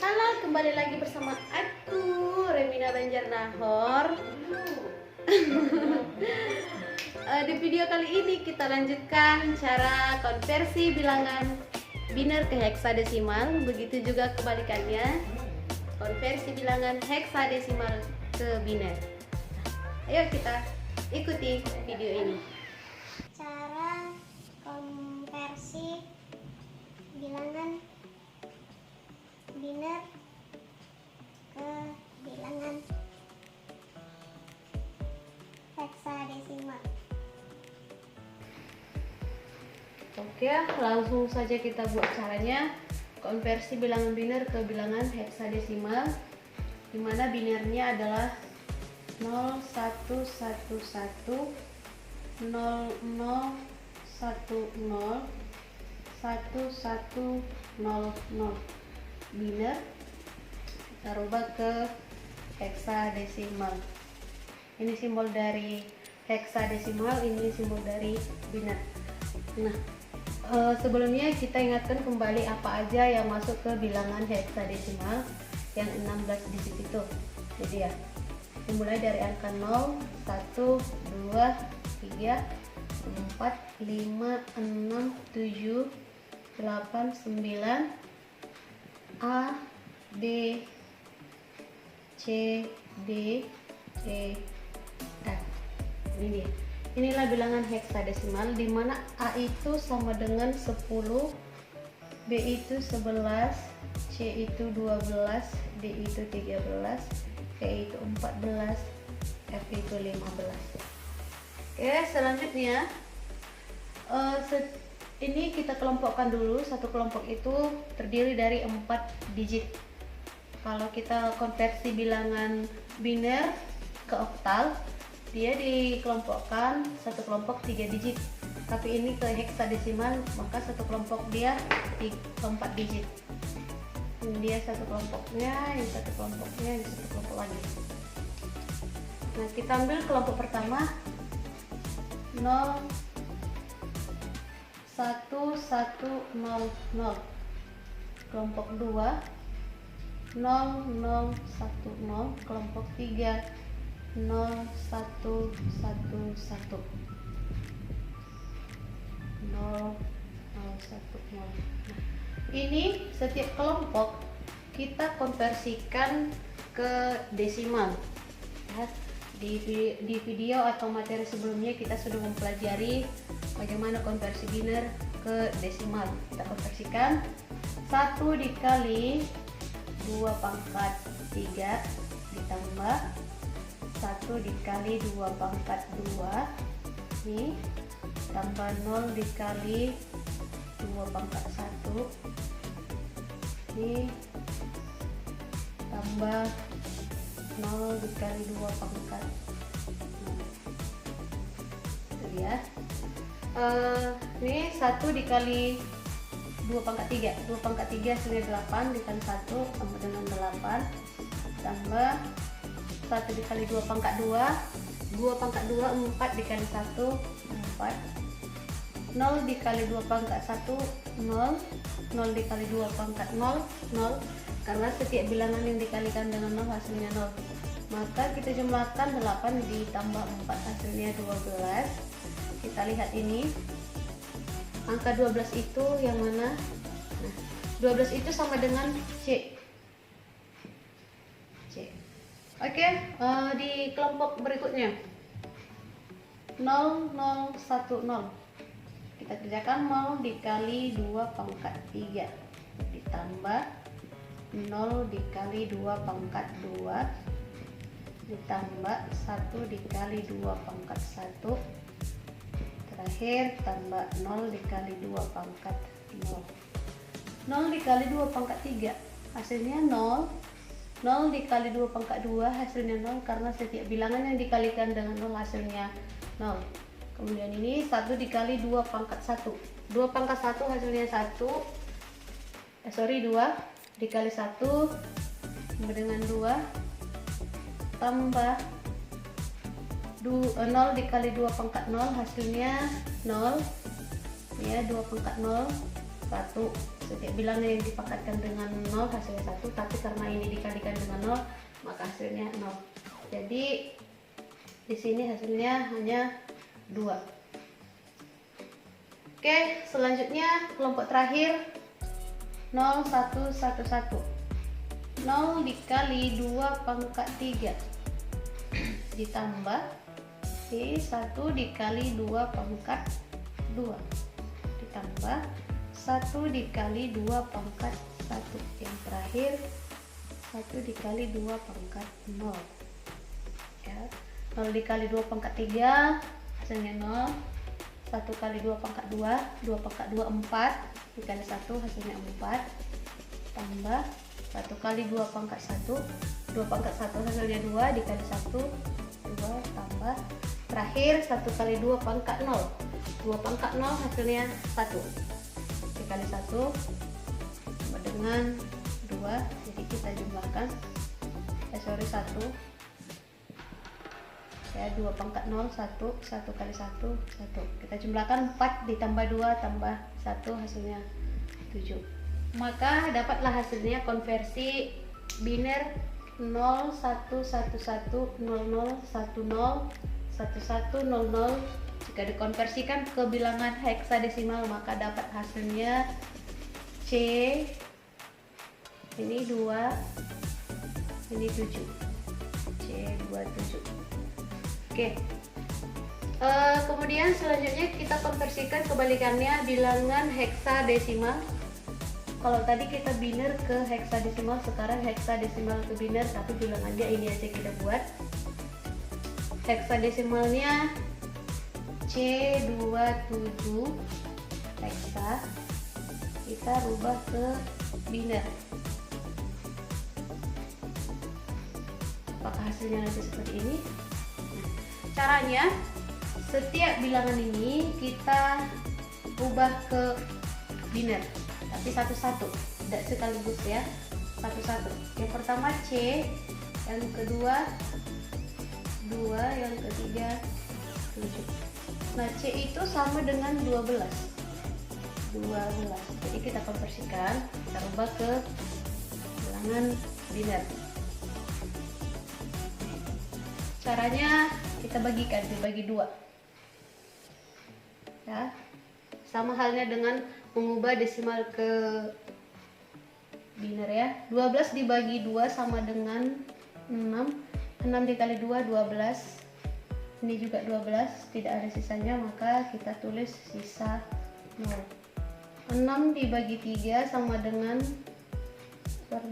Halo, kembali lagi bersama aku, Remina Banjarnahor. Di video kali ini kita lanjutkan cara konversi bilangan biner ke heksadesimal. Begitu juga kebalikannya, konversi bilangan heksadesimal ke biner. Ayo kita ikuti video ini. Cara konversi bilangan biner ke bilangan heksadesimal. Oke, langsung saja kita buat caranya. Konversi bilangan biner ke bilangan heksadesimal, di mana binernya adalah 0111 0010 1100. Biner kita rubah ke heksadesimal. Ini simbol dari heksadesimal, ini simbol dari biner. Nah, sebelumnya kita ingatkan kembali apa aja yang masuk ke bilangan heksadesimal yang 16 digit itu. Jadi ya, dimulai dari angka 0, 1, 2, 3, 4, 5, 6, 7, 8, 9, A, B, C, D, E, F. Ini dia. Inilah bilangan heksadesimal, di mana A itu sama dengan 10, B itu 11, C itu 12, D itu 13, E itu 14, F itu 15. Oke, selanjutnya ini kita kelompokkan dulu. Satu kelompok itu terdiri dari 4 digit. Kalau kita konversi bilangan biner ke oktal, dia dikelompokkan satu kelompok 3 digit. Tapi ini ke heksadesimal, maka satu kelompok dia 4 digit. Ini dia satu kelompoknya, ini satu kelompoknya, ini satu kelompok lagi. Nah, kita ambil kelompok pertama 0 1 1 0 0. Kelompok 2 0 0 1 0. Kelompok 3 0 1 1 1. Nah, ini setiap kelompok kita konversikan ke desimal. Ya, di video atau materi sebelumnya kita sudah mempelajari bagaimana konversi biner ke desimal. Kita konversikan 1 dikali 2 pangkat 3 ditambah 1 dikali 2 pangkat 2 ini tambah 0 dikali 2 pangkat 1 ini tambah 0 dikali 2 pangkat 0. Itu ya. Ini 1 dikali 2 pangkat 3. 2 pangkat 3 hasilnya 8 dikali 1 sama dengan 8 tambah 1 dikali 2 pangkat 2. 2 pangkat 2 4 dikali 1 4. 0 dikali 2 pangkat 1 0. 0 dikali 2 pangkat 0 0. Karena setiap bilangan yang dikalikan dengan 0 hasilnya 0, maka kita jumlahkan 8 ditambah 4 hasilnya 12. Kita lihat ini, angka 12 itu yang mana? Nah, 12 itu sama dengan C. C. Oke, di kelompok berikutnya 0 0 1 0. Kita kerjakan 0 dikali 2 pangkat 3 ditambah 0 dikali 2 pangkat 2 ditambah 1 dikali 2 pangkat 1 terakhir tambah 0 dikali 2 pangkat 0. 0 dikali 2 pangkat 3 hasilnya 0. 0 dikali 2 pangkat 2 hasilnya 0 karena setiap bilangan yang dikalikan dengan 0 hasilnya 0. Kemudian ini 1 dikali 2 pangkat 1. 2 pangkat 1 hasilnya 1. 2 dikali 1 sama dengan 2 tambah 0 dikali 2 pangkat 0 hasilnya 0 ya, 2 pangkat 0 1. setiap bilangan yang dipangkatkan dengan 0 hasilnya 1, tapi karena ini dikalikan dengan 0 maka hasilnya 0. Jadi di sini hasilnya hanya 2. Oke, selanjutnya kelompok terakhir 0, 1, 1, 1. 0 dikali 2 pangkat 3 ditambah 1 dikali 2 pangkat 2 ditambah 1 dikali 2 pangkat 1. Yang terakhir 1 dikali 2 pangkat 0 ya. 0 dikali 2 pangkat 3 hasilnya 0. 1 kali 2 pangkat 2, 2 pangkat 2 4 dikali 1 hasilnya 4 tambah 1 kali 2 pangkat 1, 2 pangkat 1 hasilnya 2 dikali 1 2 tambah terakhir 1 kali 2 pangkat 0, 2 pangkat 0 hasilnya 1 dikali 1 sama dengan 2. Jadi kita jumlahkan 1 ya, 2 pangkat 0 1 kali 1 1. Kita jumlahkan 4 ditambah 2 tambah 1 hasilnya 7. Maka dapatlah hasilnya konversi biner 0 1 1 1 0 0 1 0 1 1 0 0. Jika dikonversikan ke bilangan heksadesimal maka dapat hasilnya C ini 2 ini 7, C 27. Oke. Kemudian selanjutnya kita konversikan kebalikannya bilangan heksadesimal. Kalau tadi kita biner ke heksadesimal, sekarang heksadesimal ke biner, tapi bilangannya ini aja kita buat. Heksadesimalnya C27 heksa, kita rubah ke biner. Apakah hasilnya nanti seperti ini? Caranya, setiap bilangan ini kita ubah ke biner, tapi satu-satu, tidak sekaligus ya, satu-satu. Yang pertama C, yang kedua 2, yang ketiga 7. Nah, C itu sama dengan 12. Jadi kita konversikan, kita ubah ke bilangan biner. Caranya kita bagikan, dibagi 2 ya, sama halnya dengan mengubah desimal ke biner ya. 12 dibagi 2 sama dengan 6 dikali 2 12, ini juga 12, tidak ada sisanya maka kita tulis sisa 0. 6 dibagi 3 sama dengan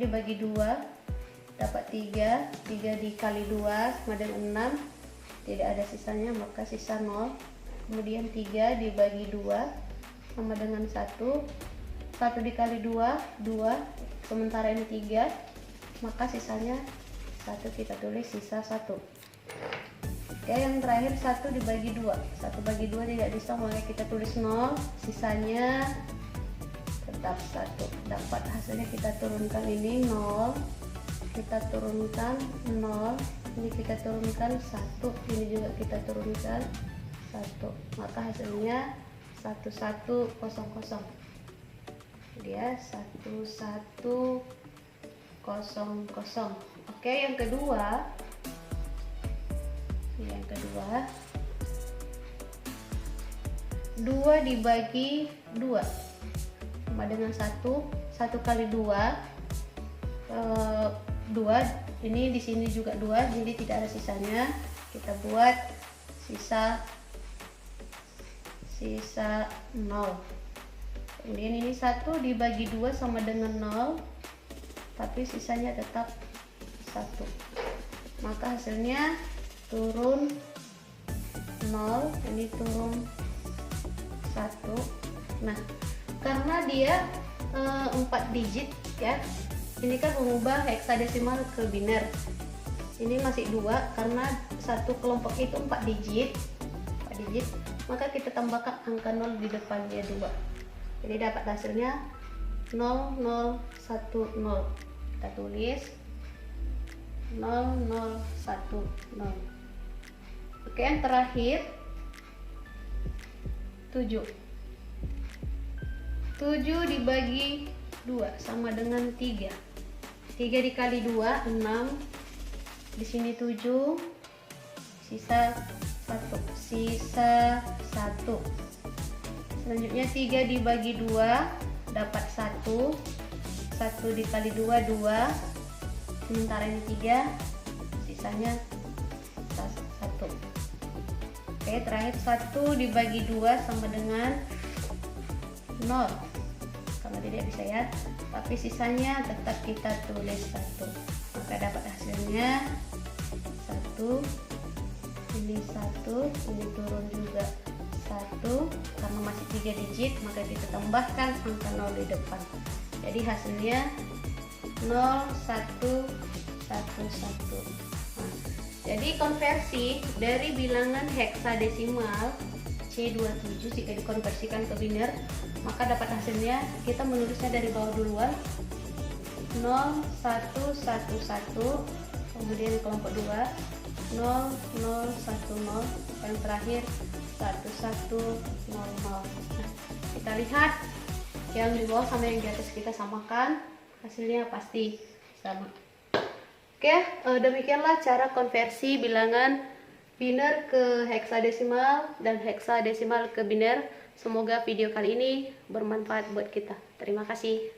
dibagi 2 dapat 3 dikali 2 sama dengan 6, tidak ada sisanya maka sisa 0. Kemudian 3 dibagi 2 sama dengan 1 dikali 2 2, sementara ini 3 maka sisanya 1, kita tulis sisa 1. Oke, yang terakhir 1 dibagi 2, 1 bagi 2 tidak bisa maka kita tulis 0, sisanya tetap 1. Dapat hasilnya kita turunkan ini 0, kita turunkan 0, ini kita turunkan 1, ini juga kita turunkan 1, maka hasilnya 1100. Dia 1100. Oke, yang kedua 2 dibagi 2 sama dengan 1 kali 2 ini di sini juga 2, jadi tidak ada sisanya, kita buat sisa 0. Kemudian ini 1 dibagi 2 sama dengan 0, tapi sisanya tetap 1, maka hasilnya turun 0, ini turun 1. Nah, karena dia 4 digit ya, ini kan mengubah heksadesimal ke biner, ini masih 2 karena satu kelompok itu 4 digit, maka kita tambahkan angka 0 di depannya 2, jadi dapat hasilnya 0010. Kita tulis 0010. Oke, yang terakhir 7 7 dibagi 2 sama dengan 3. 3 dikali 2 6. Di sini 7, sisa 1. Selanjutnya 3 dibagi 2 dapat 1. 1 dikali 2 2. Sementara ini 3, sisanya 1. Oke, terakhir 1 dibagi 2 sama dengan 0. Kalau tidak bisa ya, tapi sisanya tetap kita tulis 1. Maka dapat hasilnya 1. Ini 1, ini turun juga 1. Karena masih 3 digit, maka kita tambahkan angka 0 di depan. Jadi hasilnya 0 1 1 1. Jadi konversi dari bilangan heksadesimal C27 jika dikonversikan ke biner, maka dapat hasilnya kita menulisnya dari bawah duluan 0 1 1 1, kemudian kelompok 2 0 0 1 0, dan terakhir 1 1 0 0. Nah, kita lihat yang di bawah sama yang di atas kita samakan, hasilnya pasti sama. Oke, demikianlah cara konversi bilangan biner ke heksadesimal dan heksadesimal ke biner. Semoga video kali ini bermanfaat buat kita. Terima kasih.